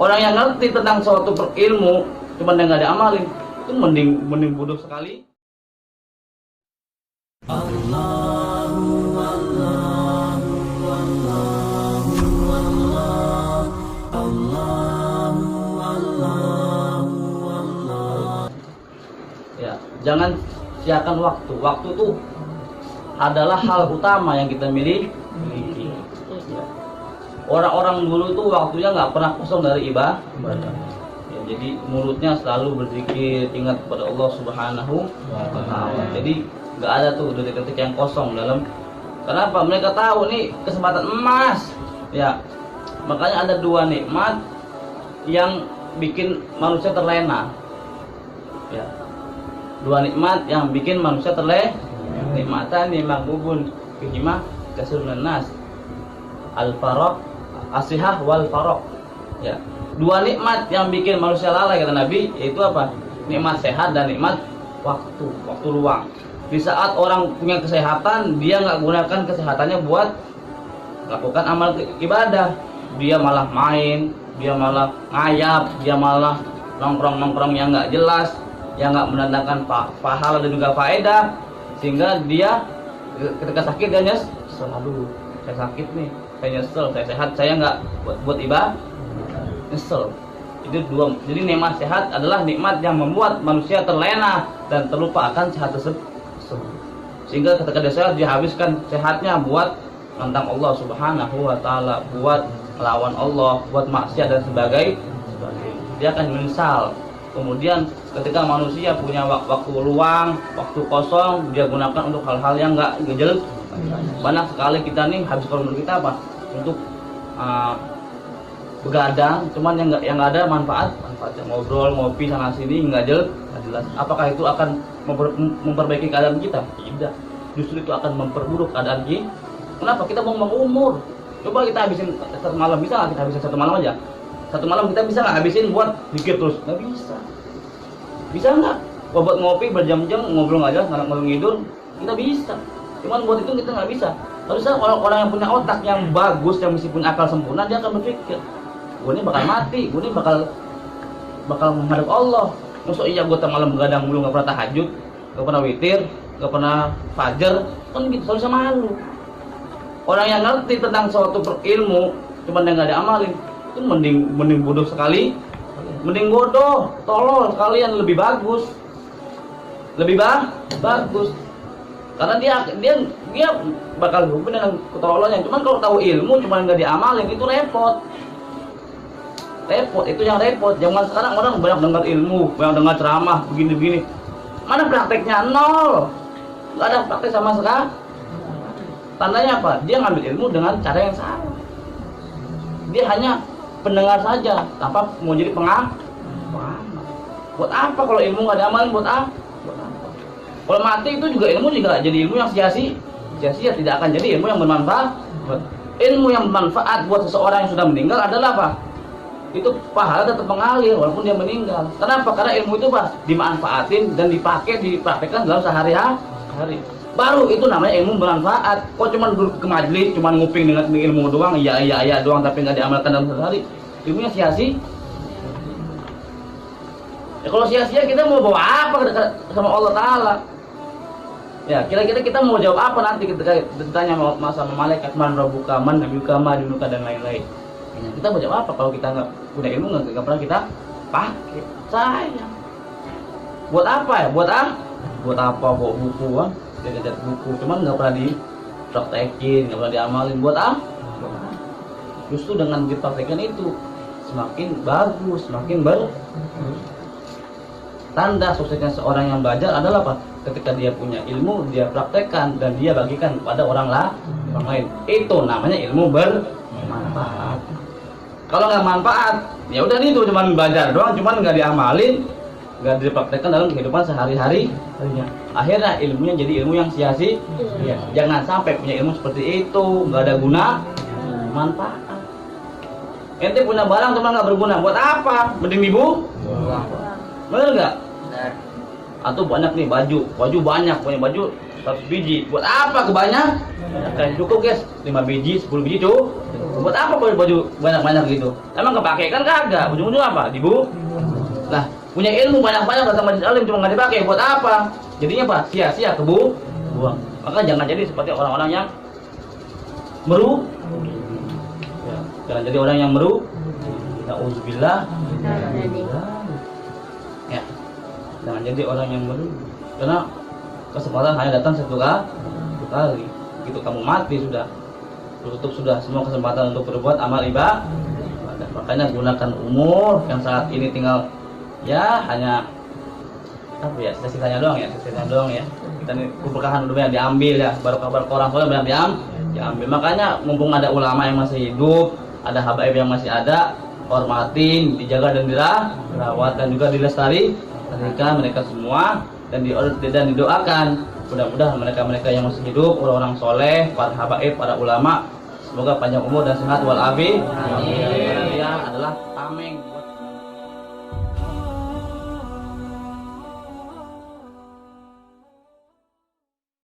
Orang yang ngerti tentang suatu ilmu cuma dia nggak diamalin, itu mending bodoh sekali. Ya, jangan siakan waktu. Waktu itu adalah hal utama yang kita miliki. Orang-orang dulu itu waktunya nggak pernah kosong dari ibadah. Ya, jadi mulutnya selalu berzikir, ingat kepada Allah Subhanahu wa Ta'ala. Jadi nggak ada tuh detik-detik yang kosong dalam. Kenapa? Mereka tahu nih kesempatan emas. Ya, makanya ada dua nikmat yang bikin manusia terlena. Ya, dua nikmat yang bikin manusia terlena. Nikmatan yang maghbun fihima katsirun nas. Al-faraq, as-sihah wal faraq. Ya, dua nikmat yang bikin manusia lalai kata Nabi, yaitu apa? Nikmat sehat dan nikmat waktu luang. Di saat orang punya kesehatan, dia nggak gunakan kesehatannya buat melakukan amal ibadah, dia malah main, dia malah ngayap, dia malah nongkrong yang nggak jelas, yang nggak mendatangkan pahala dan juga faedah, sehingga dia ketika sakit dia nyesel, aduh saya sakit nih, saya nyesel, saya sehat, saya nggak buat ibadah, nyesel. Itu dua. Jadi nikmat sehat adalah nikmat yang membuat manusia terlena dan terlupa akan sehat tersebut, sehingga ketika dia sehat, dia habiskan sehatnya buat tentang Allah Subhanahu wa Ta'ala, buat melawan Allah, buat maksiat dan sebagainya. Dia akan menyesal. Kemudian ketika manusia punya waktu luang, waktu kosong, dia gunakan untuk hal-hal yang nggak jelas. Banyak sekali kita nih habis umur kita apa? Untuk begadang, cuman yang nggak ada manfaatnya, ngobrol, ngopi sana sini nggak jelas. Apakah itu akan memperbaiki keadaan kita? Tidak. Justru itu akan memperburuk keadaan kita. Kenapa? Kita mau umur. Coba kita habisin satu malam, bisa nggak kita habisin satu malam aja? Satu malam kita bisa nggak habisin buat pikir terus? Nggak bisa. Bisa nggak? Buat ngopi berjam-jam ngobrol nggak jelas, ngalor ngidur, kita bisa. Cuman buat itu kita nggak bisa. Harusnya orang yang punya otak yang bagus, yang meskipun akal sempurna, dia akan berpikir, gue ini bakal mati, gue ini bakal menghadap Allah. Maksud iya gue malam begadang mulu, nggak pernah tahajud, nggak pernah witir, nggak pernah fajar, kan gitu. Harusnya malu. Orang yang ngerti tentang suatu ilmu cuma dia nggak diamalin, itu mending bodoh sekali, mending bodoh, tolol sekalian, lebih bagus, bagus. Karena dia bakal hukum dengan ketololannya. Cuman kalau tahu ilmu cuma nggak diamalin, itu repot. Itu yang repot. Zaman sekarang orang banyak dengar ilmu, banyak dengar ceramah begini, mana prakteknya? Nol. Nggak ada praktek sama sekali. Tandanya apa? Dia ngambil ilmu dengan cara yang salah. Dia hanya pendengar saja, tanpa mau jadi pengamat. Buat apa kalau ilmu nggak diamalin? Buat apa? Kalau mati itu juga ilmu juga jadi ilmu yang sia-sia, tidak akan jadi ilmu yang bermanfaat. Ilmu yang bermanfaat buat seseorang yang sudah meninggal adalah apa? Itu pahala tetap mengalir walaupun dia meninggal. Kenapa? Karena ilmu itu apa? Dimanfaatin dan dipraktekkan dalam sehari-hari. Baru itu namanya ilmu bermanfaat. Kok cuma duduk ke majelis, cuma nguping dengan ilmu doang, iya doang, tapi nggak diamalkan dalam sehari, ilmunya sia-sia. Ya, kalau sia-sia kita mau bawa apa sama Allah Ta'ala? Ya, kira-kira kita mau jawab apa nanti ketika ditanya sama malaikat, man rabbuka, man nabiyuka, ma dinuka, dan lain-lain. Ya, kita mau jawab apa kalau kita nggak punya ilmu, nggak pernah kita pakai? Sayang. Buat apa ya? Buat apa bawa buku kan? Dia buku, cuman nggak pernah dipraktekin, nggak pernah diamalin. Buat apa? Justru dengan dipraktekin itu semakin bagus, semakin tanda suksesnya seorang yang belajar adalah apa? Ketika dia punya ilmu, dia praktekkan dan dia bagikan kepada orang lain. Itu namanya ilmu bermanfaat. Kalau nggak manfaat, ya udah itu cuma belajar doang, cuma nggak diamalin, nggak dipraktekkan dalam kehidupan sehari-hari. Akhirnya ilmunya jadi ilmu yang sia-sia. Jangan sampai punya ilmu seperti itu, nggak ada guna, manfaat. Ente punya barang cuma nggak berguna, buat apa? Mending dibuang. Bener nggak? Atau banyak nih baju banyak, punya baju 100 biji. Buat apa kebanyak? Kan cukup guys, 5 biji, 10 biji tuh. Buat apa baju banyak-banyak gitu? Emang kepake kan kagak? Ujung-ujung apa? Dibu. Nah, punya ilmu banyak-banyak datang majelis alim cuma nggak dipakai. Buat apa? Jadinya apa? Sia-sia buang. Maka jangan jadi seperti orang-orang yang meru. Ya, jangan jadi orang yang meru. Nauzubillah. Ya, jangan jadi orang yang meru. Karena kesempatan hanya datang satu kali. Gitu kamu mati sudah. Tutup sudah semua kesempatan untuk berbuat amal ibadah. Makanya gunakan umur yang saat ini tinggal ya hanya apa ya, sisanya doang ya. Kita ini keberkahan dunia diambil ya, barokah orang soleh banyak diambil. Makanya mumpung ada ulama yang masih hidup, ada habaib yang masih ada, hormatin, dijaga dan dirawat dan juga dilestarikan mereka semua dan didoakan. Mudah-mudahan mereka yang masih hidup, orang-orang soleh, para habaib, para ulama, semoga panjang umur dan sehat walafiat. Adalah tameng buat